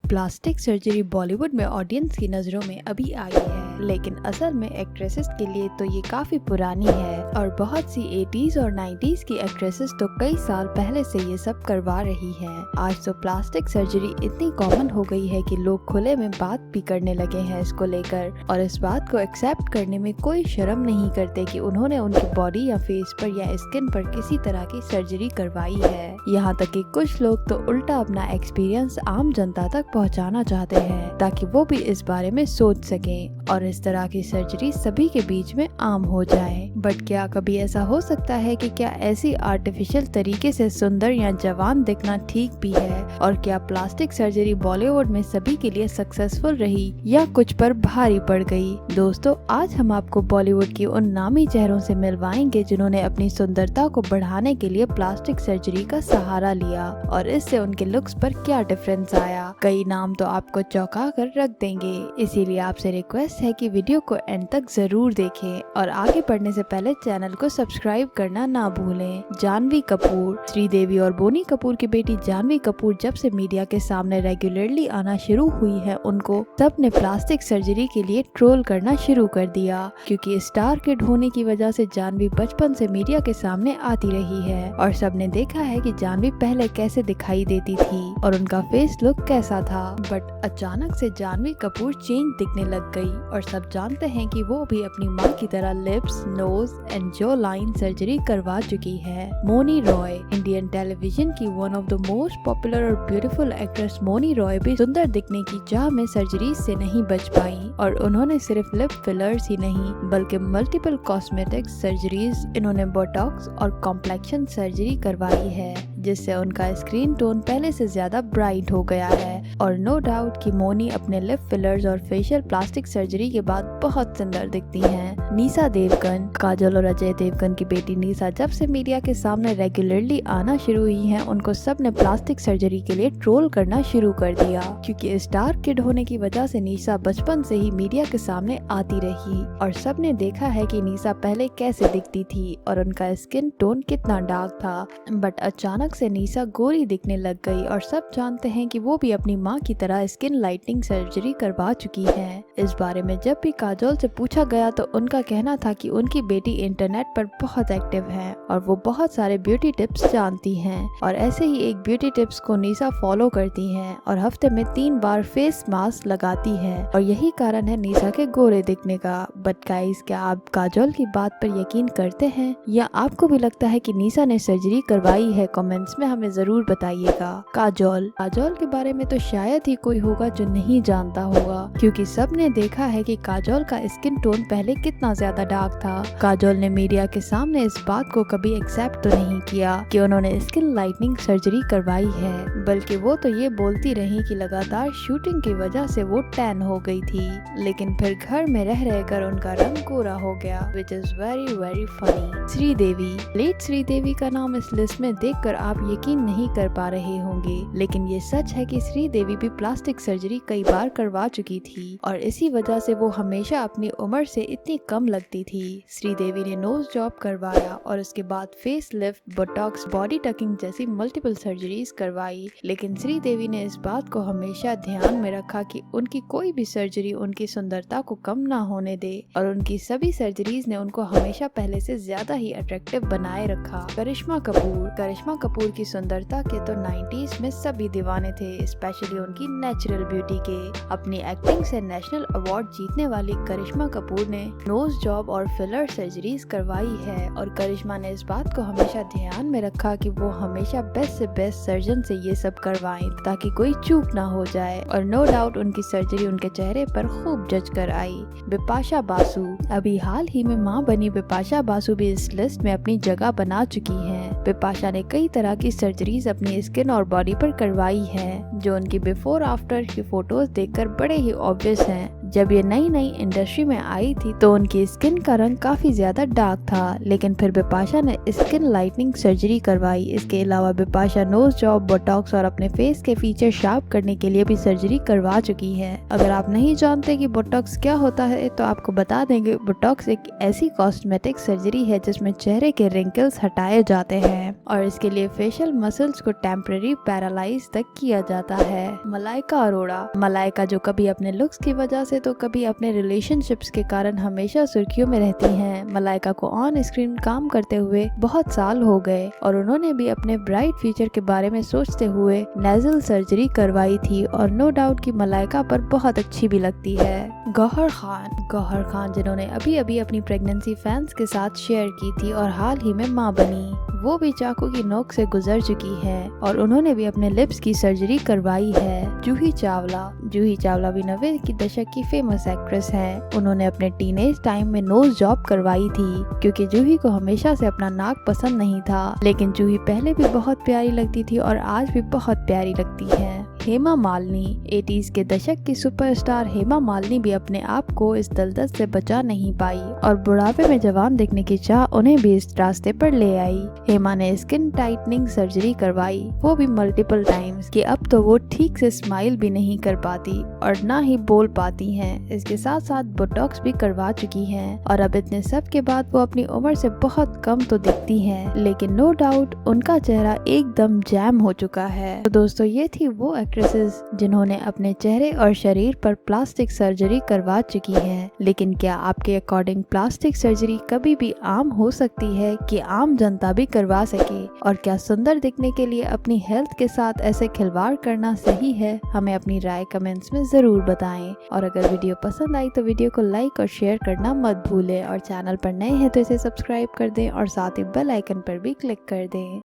Plastic surgery Bollywood में audience की नजरों में अभी आई है, लेकिन असल में एक्ट्रेसेस के लिए तो ये काफी पुरानी है और बहुत सी 80s और 90s की एक्ट्रेसेस तो कई साल पहले से ये सब करवा रही हैं। आज तो प्लास्टिक सर्जरी इतनी कॉमन हो गई है कि लोग खुले में बात भी करने लगे हैं इसको लेकर और इस बात को एक्सेप्ट करने में कोई शर्म नहीं करते कि उन्होंने उनकी बॉडी या फेस पर या स्किन पर किसी तरह की सर्जरी करवाई है। यहाँ तक कि कुछ लोग तो उल्टा अपना एक्सपीरियंस आम जनता तक पहुँचाना चाहते हैं ताकि वो भी इस बारे में सोच सकें और इस तरह की सर्जरी सभी के बीच में आम हो जाए। बट क्या कभी ऐसा हो सकता है कि क्या ऐसी आर्टिफिशियल तरीके से सुंदर या जवान दिखना ठीक भी है? और क्या प्लास्टिक सर्जरी बॉलीवुड में सभी के लिए सक्सेसफुल रही या कुछ पर भारी पड़ गई? दोस्तों, आज हम आपको बॉलीवुड की उन नामी चेहरों से मिलवाएंगे जिन्होंने अपनी सुंदरता को बढ़ाने के लिए प्लास्टिक सर्जरी का सहारा लिया और इससे उनके लुक्स पर क्या डिफरेंस आया। कई नाम तो आपको चौंका कर रख देंगे, इसीलिए आपसे रिक्वेस्ट है कि वीडियो को एंड तक जरूर देखें और आगे बढ़ने से पहले चैनल को सब्सक्राइब करना ना भूलें। जानवी कपूर। श्रीदेवी और बोनी कपूर की बेटी जानवी कपूर जब से मीडिया के सामने रेगुलरली आना शुरू हुई है, उनको सबने प्लास्टिक सर्जरी के लिए ट्रोल करना शुरू कर दिया क्योंकि स्टार किड होने की वजह से जानवी बचपन से मीडिया के सामने आती रही है और सबने देखा है कि जानवी पहले कैसे दिखाई देती थी और उनका फेस लुक कैसा था। बट अचानक से जानवी कपूर चेंज दिखने लग गई और सब जानते हैं कि वो भी अपनी माँ की तरह लिप्स, नोज एंड जो लाइन सर्जरी करवा चुकी है। मौनी रॉय। इंडियन टेलीविजन की one of the most popular और ब्यूटीफुल एक्ट्रेस मौनी रॉय भी सुंदर दिखने की चाह में सर्जरी से नहीं बच पाई और उन्होंने सिर्फ लिप फिलर्स ही नहीं बल्कि मल्टीपल कॉस्मेटिक्स सर्जरीज, इन्होंने बोटॉक्स और कॉम्प्लेक्शन सर्जरी करवाई है जिससे उनका स्किन टोन पहले से ज्यादा ब्राइट हो गया है। और नो डाउट कि मौनी अपने लिप फिलर्स और फेशियल प्लास्टिक सर्जरी के बाद बहुत सुंदर दिखती हैं। निशा देवगन। काजल और अजय देवगन की बेटी निशा जब से मीडिया के सामने रेगुलरली आना शुरू हुई हैं, उनको सबने प्लास्टिक सर्जरी के लिए ट्रोल करना शुरू कर दिया क्योंकि स्टार किड होने की वजह से निशा बचपन से ही मीडिया के सामने आती रही और सबने देखा है कि निशा पहले कैसे दिखती थी और उनका स्किन टोन कितना डार्क था। बट अचानक से निशा गोरी दिखने लग गई और सब जानते हैं कि वो भी अपनी माँ की तरह स्किन लाइटनिंग सर्जरी करवा चुकी है। इस बारे में जब भी काजोल से पूछा गया तो उनका कहना था कि उनकी बेटी इंटरनेट पर बहुत एक्टिव है और वो बहुत सारे ब्यूटी टिप्स जानती हैं और ऐसे ही एक ब्यूटी टिप्स को निशा फॉलो करती हैं और हफ्ते में 3 बार फेस मास्क लगाती है और यही कारण है निशा के गोरे दिखने का। बट गाइस, क्या आप काजोल की बात पर यकीन करते हैं या आपको भी लगता है कि निशा ने सर्जरी करवाई है? कमेंट्स में हमें जरूर बताइएगा। काजोल के बारे में तो शायद ही कोई होगा जो नहीं जानता होगा क्योंकि सबने देखा है कि काजोल का स्किन टोन पहले कितना ज्यादा डार्क था। काजोल ने मीडिया के सामने इस बात को कभी एक्सेप्ट तो नहीं किया कि उन्होंने स्किन लाइटनिंग सर्जरी करवाई है, बल्कि वो तो ये बोलती रही कि लगातार शूटिंग की वजह से वो टैन हो गई थी, लेकिन फिर घर में रह रहकर उनका रंग गोरा हो गया, which is very very funny. Sridevi. Late Sridevi का नाम इस लिस्ट में देखकर आप यकीन नहीं कर पा रहे होंगे, लेकिन ये सच है कि श्रीदेवी भी प्लास्टिक सर्जरी कई बार करवा चुकी थी और इसी वजह से वो हमेशा अपनी उम्र से इतनी कम लगती थी। श्रीदेवी ने नोज जॉब करवाया और उसके बाद face lift, Botox, body talking जैसी मल्टीपल सर्जरीज करवाई, लेकिन श्रीदेवी ने इस बात को हमेशा ध्यान में रखा कि उनकी कोई भी सर्जरी उनकी सुंदरता को कम ना होने दे और उनकी सभी सर्जरीज ने उनको हमेशा पहले से ज्यादा ही अट्रैक्टिव बनाए रखा। करिश्मा कपूर की सुंदरता के तो 90s में सभी दीवाने थे, स्पेशली उनकी नेचुरल ब्यूटी के। अपनी एक्टिंग से नेशनल अवार्ड जीतने वाली करिश्मा कपूर ने नोज जॉब और फिलर सर्जरीज करवाई है और करिश्मा ने इस बात को हमेशा ध्यान में रखा कि वो हमेशा बेस्ट से बेस्ट सर्जन से ये सब करवाएं ताकि कोई चूक ना हो जाए और नो डाउट उनकी सर्जरी उनके चेहरे पर खूब जच कर आई। बिपाशा बासु। अभी हाल ही में मां बनी बिपाशा बासु भी इस लिस्ट में अपनी जगह बना चुकी हैं। बिपाशा ने कई तरह की सर्जरीज अपनी स्किन और बॉडी पर करवाई है जो उनकी बिफोर आफ्टर की फोटोज देखकर बड़े ही ऑब्वियस हैं। जब ये नई नई इंडस्ट्री में आई थी तो उनकी स्किन का रंग काफी ज्यादा डार्क था, लेकिन फिर बिपाशा ने स्किन लाइटनिंग सर्जरी करवाई। इसके अलावा बिपाशा नोज जॉब, बोटॉक्स और अपने फेस के फीचर शार्प करने के लिए भी सर्जरी करवा चुकी है। अगर आप नहीं जानते कि बोटॉक्स क्या होता है तो आपको बता देंगे, बोटॉक्स एक ऐसी कॉस्मेटिक सर्जरी है जिसमें चेहरे के रिंकल्स हटाए जाते हैं और इसके लिए फेशियल मसल्स को टेम्पररी पैरालाइज तक किया जाता है। मलाइका अरोड़ा। मलाइका जो कभी अपने लुक्स की वजह से तो कभी अपने रिलेशनशिप्स के कारण हमेशा सुर्खियों में रहती हैं। मलाइका को ऑन स्क्रीन काम करते हुए बहुत साल हो गए और उन्होंने भी अपने ब्राइट फ्यूचर के बारे में सोचते हुए नेजल सर्जरी करवाई थी और नो डाउट कि मलाइका पर बहुत अच्छी भी लगती है। गौहर खान। गौहर खान जिन्होंने अभी अभी अपनी प्रेगनेंसी फैंस के साथ शेयर की थी और हाल ही में मां बनी, वो भी चाकू की नोक से गुजर चुकी है और उन्होंने भी अपने लिप्स की सर्जरी करवाई है। जूही चावला। जूही चावला भी 90 की दशक की फेमस एक्ट्रेस हैं। उन्होंने अपने टीनेज टाइम में नोज जॉब करवाई थी क्योंकि जूही को हमेशा से अपना नाक पसंद नहीं था, लेकिन जूही पहले भी बहुत प्यारी लगती थी और आज भी बहुत प्यारी लगती है। हेमा मालिनी। 80s के दशक की सुपरस्टार हेमा मालिनी भी अपने आप को इस दलदल से बचा नहीं पाई और बुढ़ापे में जवान दिखने की चाह उन्हें भी इस रास्ते पर ले आई। हेमा ने स्किन टाइटनिंग सर्जरी करवाई, वो भी मल्टीपल टाइम्स, कि अब तो वो ठीक से स्माइल भी नहीं कर पाती और ना ही बोल पाती हैं। इसके साथ साथ बोटॉक्स भी करवा चुकी हैं और अब इतने सब के बाद वो अपनी उम्र से बहुत कम तो दिखती हैं, लेकिन नो डाउट उनका चेहरा एकदम जैम हो चुका है। तो दोस्तों ये थी वो एक्ट्रेसेस जिन्होंने अपने चेहरे और शरीर पर प्लास्टिक सर्जरी करवा चुकी हैं। लेकिन क्या आपके अकॉर्डिंग प्लास्टिक सर्जरी कभी भी आम हो सकती है कि आम जनता भी करवा सके? और क्या सुंदर दिखने के लिए अपनी हेल्थ के साथ ऐसे खिलवाड़ करना सही है? हमें अपनी राय कमेंट्स में जरूर बताएं और अगर वीडियो पसंद आई तो वीडियो को लाइक और शेयर करना मत भूलें और चैनल पर नए हैं तो इसे सब्सक्राइब कर दें और साथ ही बेल आइकन पर भी क्लिक कर दें।